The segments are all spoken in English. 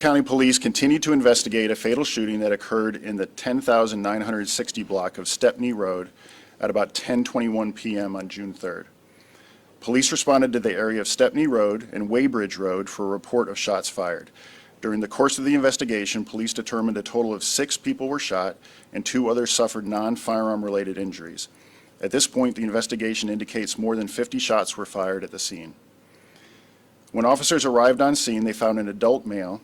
County Police continued to investigate a fatal shooting that occurred in the 10,960 block of Stepney Road at about 10:21 p.m. on June 3rd. Police responded to the area of Stepney Road and Weybridge Road for a report of shots fired. During the course of the investigation, police determined a total of 6 people were shot and 2 others suffered non-firearm related injuries. At this point, the investigation indicates more than 50 shots were fired at the scene. When officers arrived on scene, they found an adult male,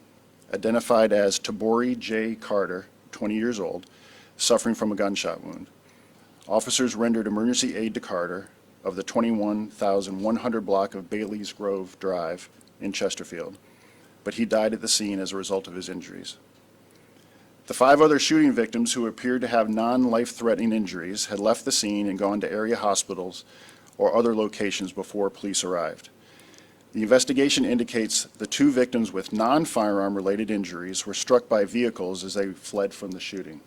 identified as Tabori J. Carter, 20 years old, suffering from a gunshot wound. Officers rendered emergency aid to Carter of the 21,100 block of Bailey's Grove Drive in Chesterfield, but he died at the scene as a result of his injuries. The 5 other shooting victims who appeared to have non-life-threatening injuries had left the scene and gone to area hospitals or other locations before police arrived. The investigation indicates the 2 victims with non-firearm related injuries were struck by vehicles as they fled from the shooting.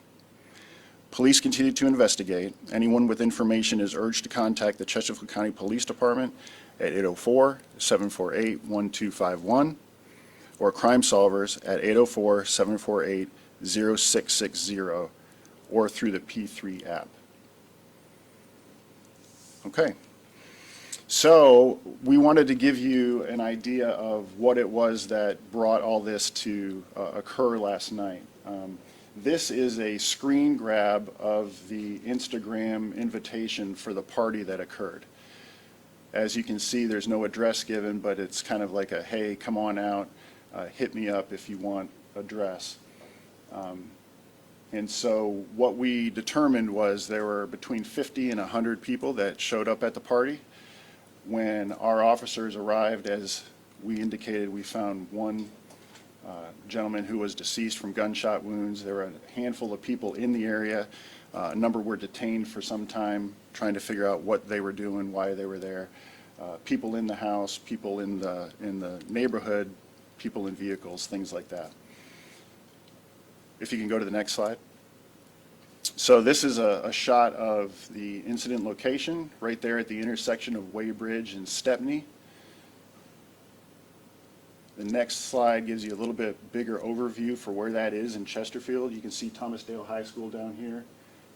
Police continue to investigate. Anyone with information is urged to contact the Chesterfield County Police Department at 804-748-1251 or Crime Solvers at 804-748-0660 or through the P3 app. Okay. So we wanted to give you an idea of what it was that brought all this to occur last night. This is a screen grab of the Instagram invitation for the party that occurred. As you can see, there's no address given, but it's kind of like a, hey, come on out, hit me up if you want address. And so what we determined was there were between 50 and 100 people that showed up at the party. When our officers arrived, as we indicated, we found one gentleman who was deceased from gunshot wounds. There were a handful of people in the area. A number were detained for some time, trying to figure out what they were doing, why they were there. People in the house, people in the neighborhood, people in vehicles, things like that. If you can go to the next slide. So this is a shot of the incident location right there at the intersection of Weybridge and Stepney. The next slide gives you a little bit bigger overview for where that is in Chesterfield. You can see Thomasdale High School down here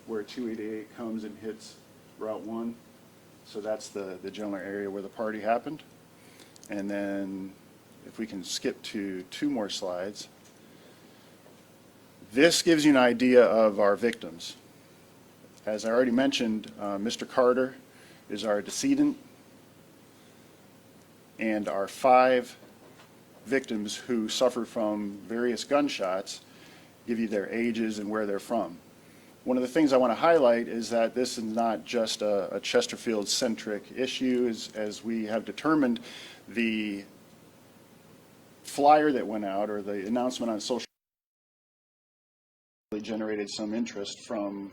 where 288 comes and hits Route 1. So that's the general area where the party happened. And then if we can skip to 2 more slides. This gives you an idea of our victims. As I already mentioned, Mr. Carter is our decedent, and our 5 victims who suffered from various gunshots give you their ages and where they're from. One of the things I want to highlight is that this is not just a Chesterfield-centric issue. As we have determined, the flyer that went out, or the announcement on social generated some interest from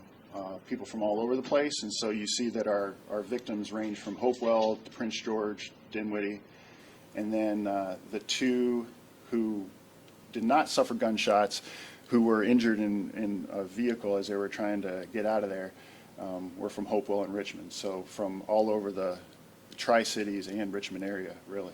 people from all over the place, and so you see that our victims range from Hopewell to Prince George, Dinwiddie, and then the 2 who did not suffer gunshots, who were injured in a vehicle as they were trying to get out of there, were from Hopewell and Richmond, so from all over the Tri-Cities and Richmond area, really.